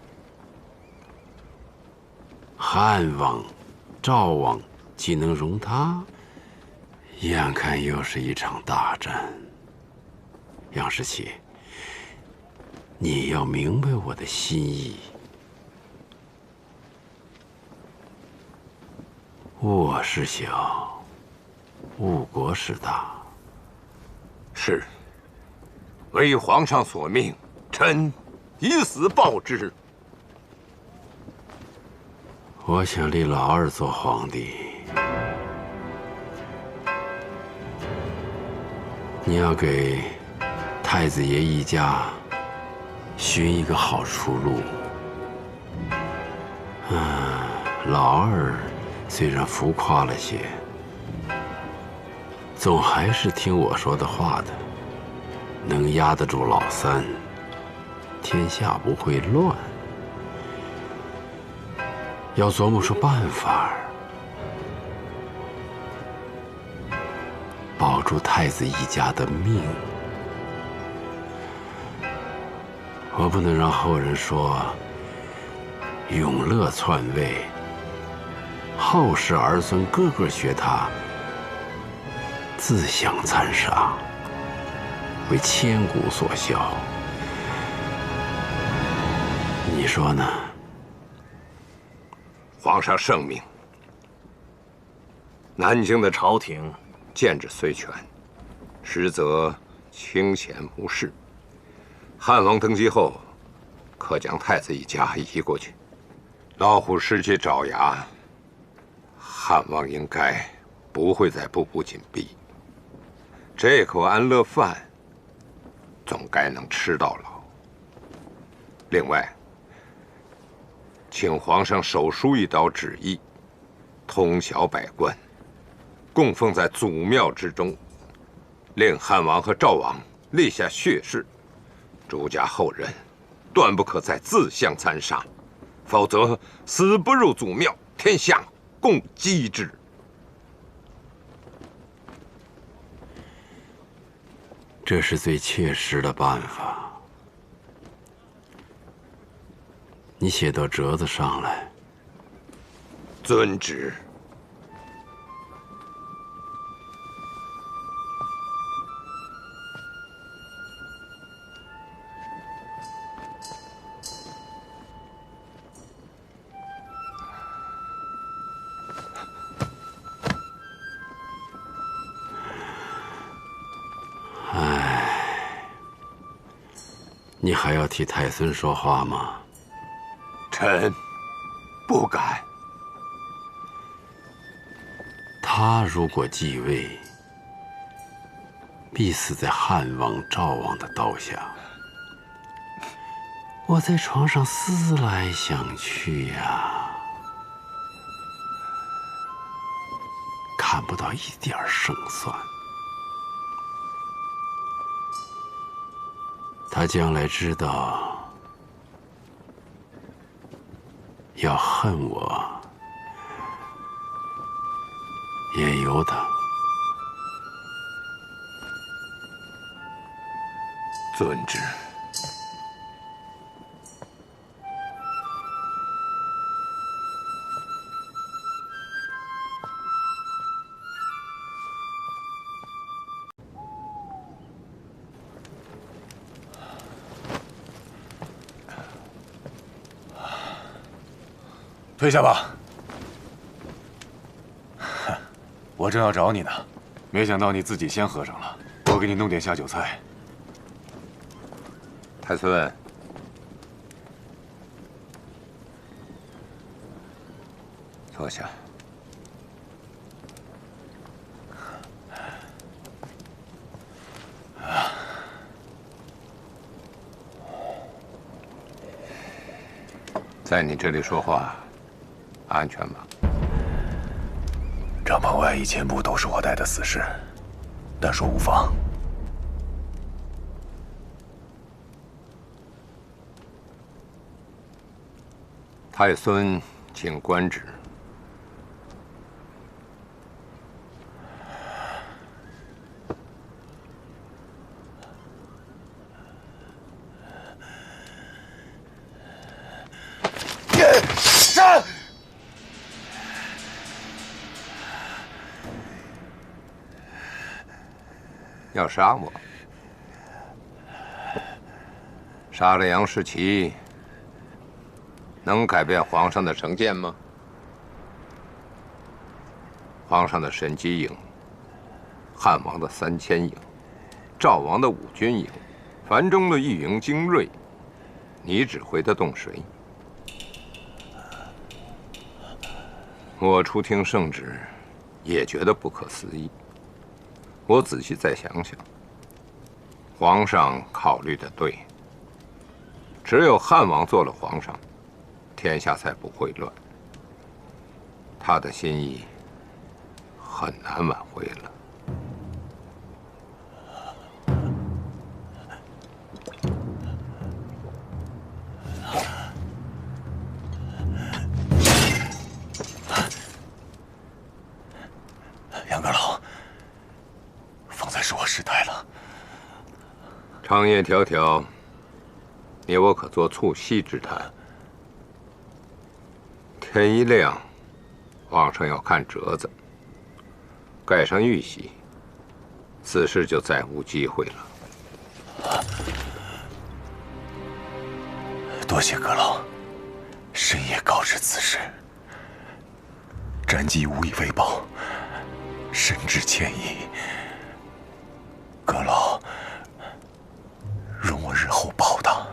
汉王、赵王岂能容他？眼看又是一场大战。杨士奇，你要明白我的心意。我是小，误国是大。是，为皇上所命，臣以死报之。我想立老二做皇帝，你要给太子爷一家寻一个好出路。老二虽然浮夸了些，总还是听我说的话的，能压得住老三，天下不会乱。要琢磨出办法，保住太子一家的命。我不能让后人说永乐篡位，后世儿孙个个学他，自相残杀，为千古所笑。你说呢？皇上圣明。南京的朝廷建制虽全，实则清闲无事。汉王登基后，可将太子一家移过去。老虎失去爪牙，汉王应该不会再步步紧逼。这口安乐饭，总该能吃到老。另外，请皇上手书一道旨意，通晓百官，供奉在祖庙之中，令汉王和赵王立下血誓，朱家后人断不可再自相残杀，否则死不入祖庙，天下共击之。这是最切实的办法。你写到折子上来。遵旨。你还要替太孙说话吗？臣不敢。他如果继位，必死在汉王、赵王的刀下。我在床上思来想去呀，看不到一点胜算。他将来知道要恨我，也由他。遵旨。退下吧。我正要找你呢，没想到你自己先喝上了。我给你弄点下酒菜。太孙，坐下。在你这里说话，安全吗？帐篷外1000步都是我带的死士，但说无妨。太孙，请官职。杀！要杀我？杀了杨士奇，能改变皇上的成见吗？皇上的神机营，汉王的3000营，赵王的5军营，樊中的1营精锐，你指挥得动谁？我初听圣旨，也觉得不可思议。我仔细再想想，皇上考虑的对。只有汉王做了皇上，天下才不会乱。他的心意很难挽回了。杨阁老，方才是我失态了。长夜迢迢，你我可做促膝之谈。天一亮，皇上要看折子，盖上玉玺，此事就再无机会了。多谢阁老，深夜告知此事，战绩无以为报，深知歉意。阁老，容我日后报答。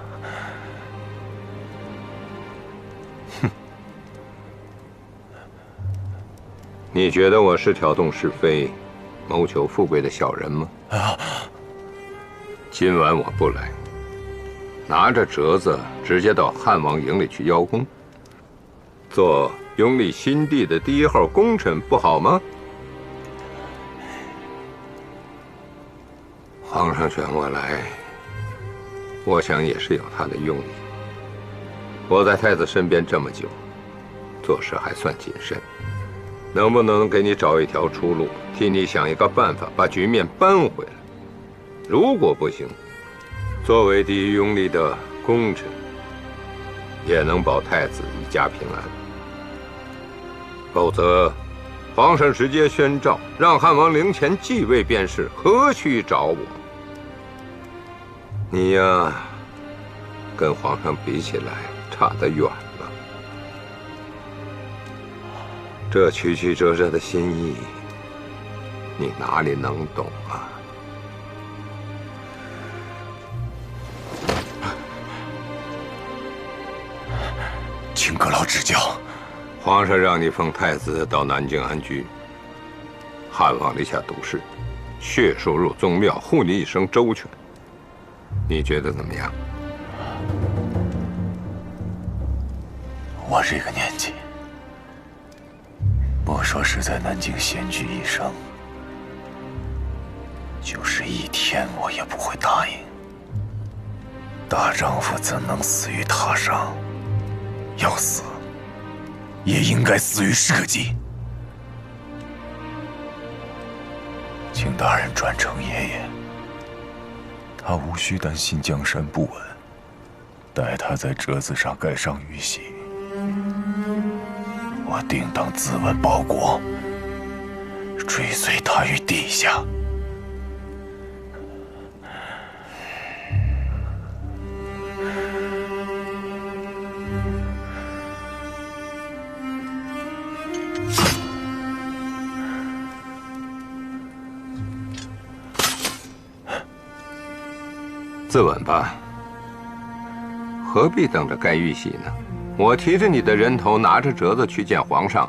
你觉得我是挑动是非、谋求富贵的小人吗？今晚我不来，拿着折子直接到汉王营里去邀功，做拥立新帝的第1号功臣，不好吗？皇上选我来，我想也是有他的用意。我在太子身边这么久，做事还算谨慎。能不能给你找一条出路，替你想一个办法，把局面扳回来？如果不行，作为第1拥立的功臣，也能保太子一家平安。否则，皇上直接宣诏让汉王陵前继位便是，何须找我？你呀，跟皇上比起来差得远了。这曲曲折折的心意，你哪里能懂啊？请阁老指教。皇上让你奉太子到南京安居，汉王立下毒誓，血书入宗庙，护你一生周全。你觉得怎么样？我这个年纪，莫说是在南京闲居一生，就是一天我也不会答应。大丈夫怎能死于他伤？要死，也应该死于社稷。请大人转呈爷爷，他无需担心江山不稳，待他在折子上盖上玉玺，我定当自刎报国，追随他于地下。自刎吧，何必等着盖玉玺呢？我提着你的人头，拿着折子去见皇上，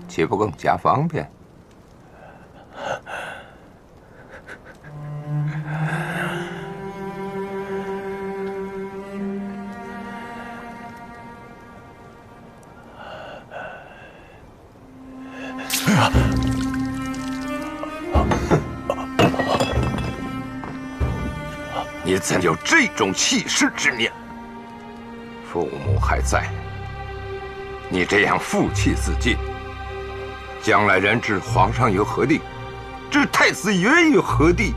岂不更加方便？你怎有这种弃世之念？父母还在，你这样负气自尽，将来人置皇上于何地？置太子爷于何地？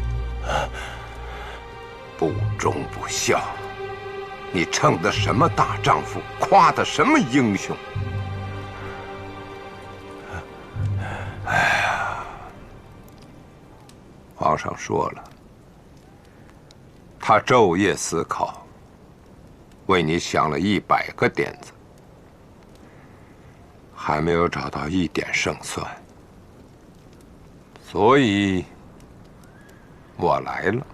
不忠不孝，你称得什么大丈夫？夸得什么英雄？哎呀，皇上说了。他昼夜思考，为你想了100个点子，还没有找到一点胜算，所以我来了。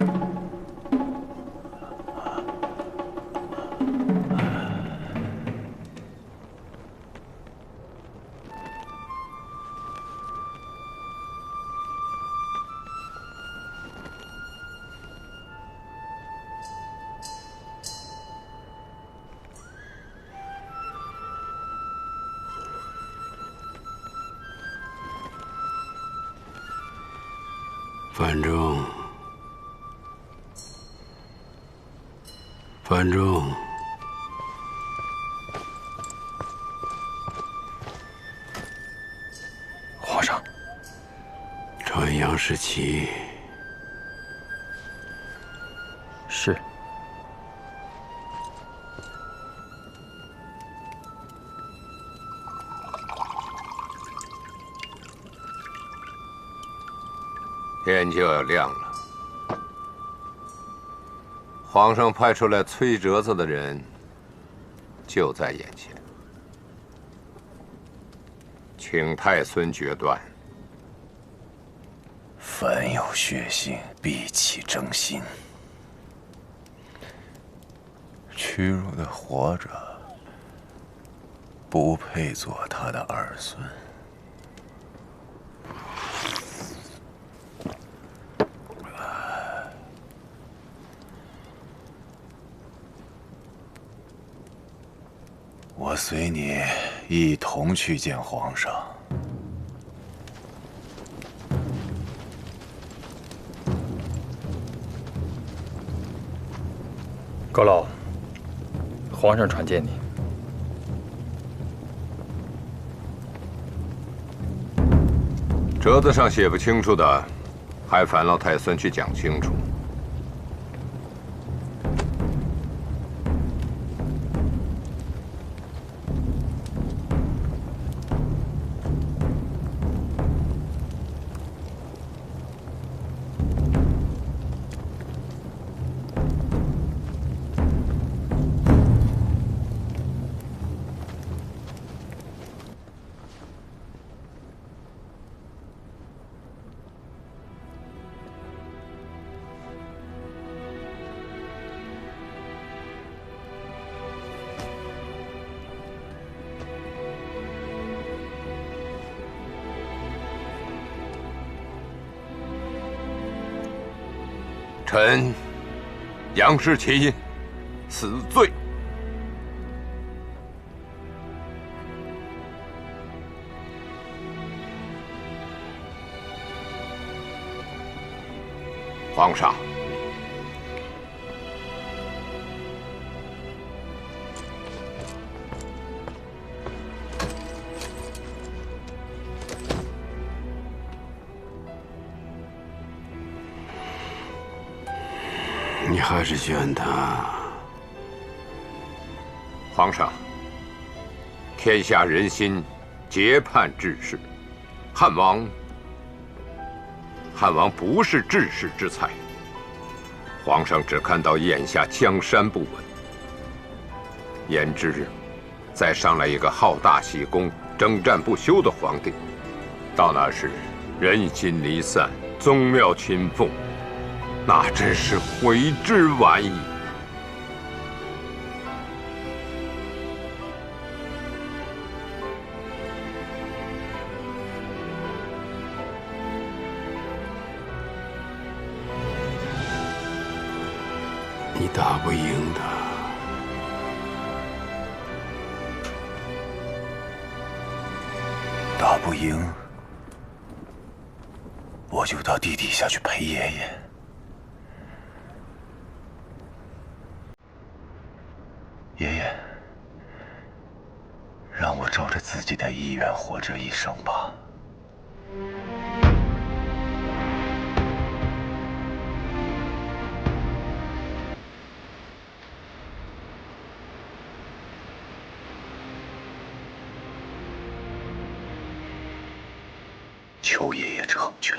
范仲，皇上，传杨士奇。是。天就要亮了。皇上派出来催折子的人就在眼前，请太孙决断。凡有血性，必起争心。屈辱的活着，不配做他的儿孙。我随你一同去见皇上。阁老，皇上传见你。折子上写不清楚的，还烦劳太孙去讲清楚。臣杨士奇死罪。皇上，你还是选他。皇上，天下人心皆盼治世，汉王不是治世之才。皇上只看到眼下江山不稳，焉知再上来一个好大喜功、征战不休的皇帝，到那时人心离散，宗庙倾覆，那真是悔之晚矣。你打不赢的。打不赢，我就到地底下去陪爷爷。爷爷，让我照着自己的意愿活这一生吧。求爷爷成全。